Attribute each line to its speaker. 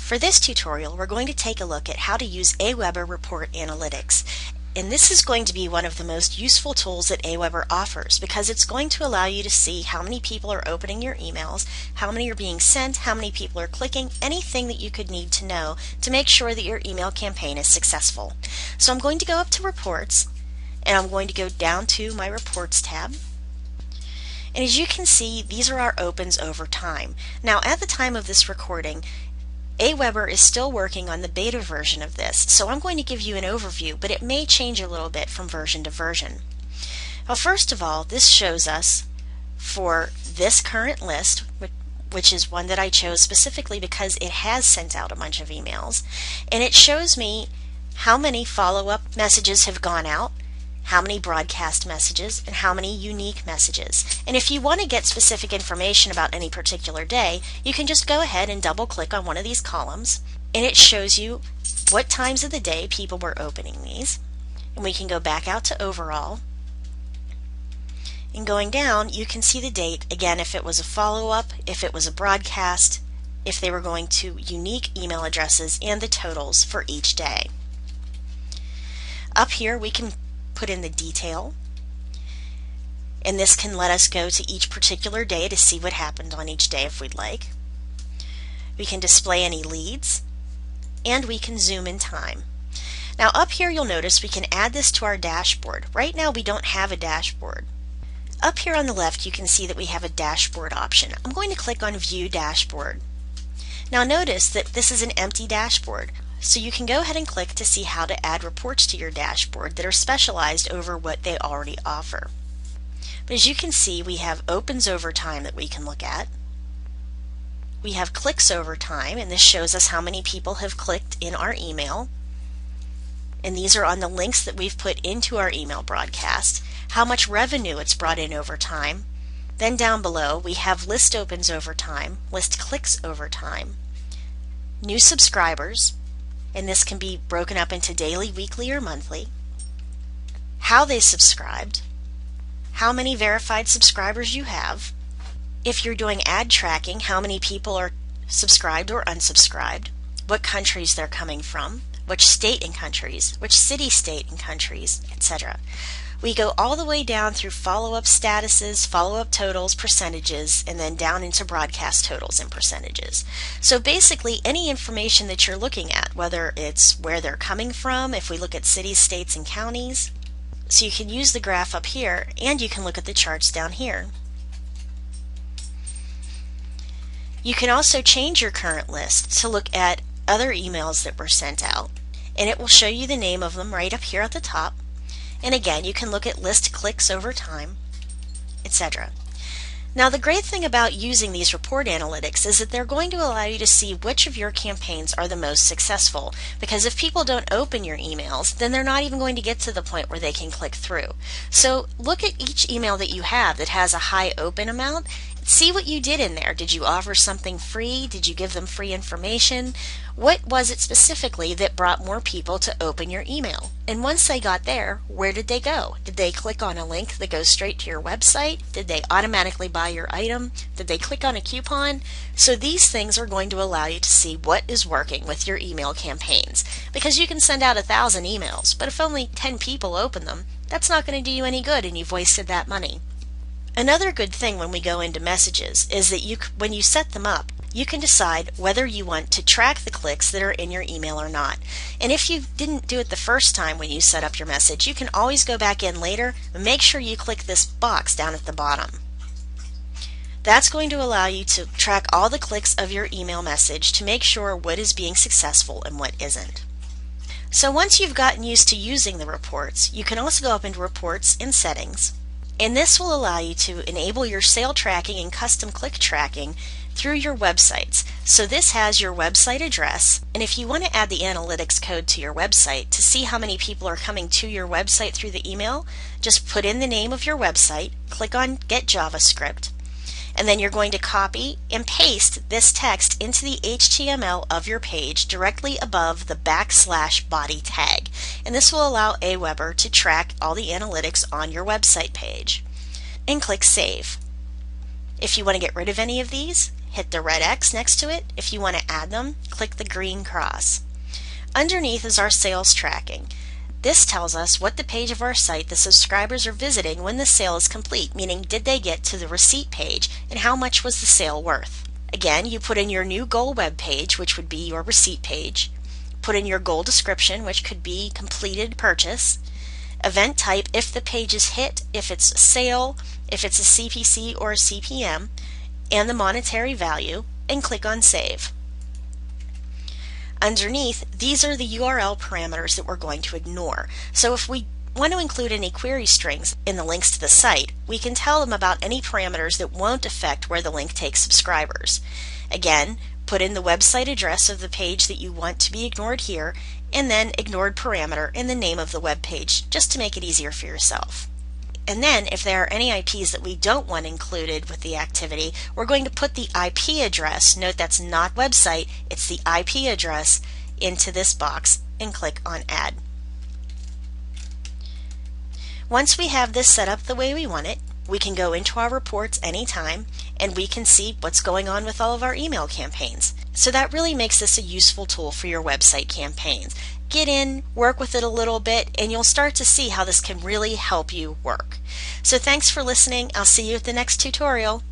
Speaker 1: For this tutorial, we're going to take a look at how to use Aweber Report Analytics. And this is going to be one of the most useful tools that Aweber offers because it's going to allow you to see how many people are opening your emails, how many are being sent, how many people are clicking, anything that you could need to know to make sure that your email campaign is successful. So I'm going to go up to Reports, and I'm going to go down to my Reports tab. And as you can see, these are our opens over time. Now, at the time of this recording, Aweber is still working on the beta version of this, so I'm going to give you an overview, but it may change a little bit from version to version. Well, first of all, this shows us for this current list, which is one that I chose specifically because it has sent out a bunch of emails, and it shows me how many follow-up messages have gone out, how many broadcast messages, and how many unique messages. And if you want to get specific information about any particular day, you can just go ahead and double click on one of these columns, and it shows you what times of the day people were opening these. And we can go back out to overall. And going down, you can see the date, again, if it was a follow-up, if it was a broadcast, if they were going to unique email addresses, and the totals for each day. Up here, we can put in the detail, and this can let us go to each particular day to see what happened on each day if we'd like. We can display any leads, and we can zoom in time. Now up here you'll notice we can add this to our dashboard. Right now we don't have a dashboard. Up here on the left you can see that we have a dashboard option. I'm going to click on View Dashboard. Now notice that this is an empty dashboard. So you can go ahead and click to see how to add reports to your dashboard that are specialized over what they already offer. But as you can see, we have opens over time that we can look at. We have clicks over time, and this shows us how many people have clicked in our email. And these are on the links that we've put into our email broadcast, how much revenue it's brought in over time. Then down below, we have list opens over time, list clicks over time, new subscribers, and this can be broken up into daily, weekly, or monthly, how they subscribed, how many verified subscribers you have, if you're doing ad tracking, how many people are subscribed or unsubscribed, what countries they're coming from, which state and countries, which city, state, and countries, etc. We go all the way down through follow-up statuses, follow-up totals, percentages, and then down into broadcast totals and percentages. So basically any information that you're looking at, whether it's where they're coming from, if we look at cities, states, and counties, so you can use the graph up here, and you can look at the charts down here. You can also change your current list to look at other emails that were sent out, and it will show you the name of them right up here at the top. And again, you can look at list clicks over time, etc. Now the great thing about using these report analytics is that they're going to allow you to see which of your campaigns are the most successful, because if people don't open your emails, then they're not even going to get to the point where they can click through. So look at each email that you have that has a high open amount. See what you did in there. Did you offer something free? Did you give them free information? What was it specifically that brought more people to open your email? And once they got there, where did they go? Did they click on a link that goes straight to your website? Did they automatically buy your item? Did they click on a coupon? So these things are going to allow you to see what is working with your email campaigns. Because you can send out 1,000 emails, but if only 10 people open them, that's not going to do you any good and you've wasted that money. Another good thing when we go into messages is that when you set them up, you can decide whether you want to track the clicks that are in your email or not. And if you didn't do it the first time when you set up your message, you can always go back in later and make sure you click this box down at the bottom. That's going to allow you to track all the clicks of your email message to make sure what is being successful and what isn't. So once you've gotten used to using the reports, you can also go up into Reports and Settings. And this will allow you to enable your sale tracking and custom click tracking through your websites. So this has your website address, and if you want to add the analytics code to your website to see how many people are coming to your website through the email, just put in the name of your website, click on Get JavaScript, and then you're going to copy and paste this text into the HTML of your page directly above the /body tag. And this will allow Aweber to track all the analytics on your website page. And click Save. If you want to get rid of any of these, hit the red X next to it. If you want to add them, click the green cross. Underneath is our sales tracking. This tells us what the page of our site the subscribers are visiting when the sale is complete, meaning did they get to the receipt page and how much was the sale worth. Again, you put in your new goal web page, which would be your receipt page. Put in your goal description, which could be completed purchase. Event type, if the page is hit, if it's a sale, if it's a CPC or a CPM, and the monetary value, and click on Save. Underneath, these are the URL parameters that we're going to ignore. So if we want to include any query strings in the links to the site, we can tell them about any parameters that won't affect where the link takes subscribers. Again, put in the website address of the page that you want to be ignored here, and then ignored parameter in the name of the web page, just to make it easier for yourself. And then if there are any IPs that we don't want included with the activity, we're going to put the IP address, note that's not website, it's the IP address, into this box and click on Add. Once we have this set up the way we want it, we can go into our reports anytime and we can see what's going on with all of our email campaigns. So that really makes this a useful tool for your website campaigns. Get in, work with it a little bit, and you'll start to see how this can really help you work. So thanks for listening. I'll see you at the next tutorial.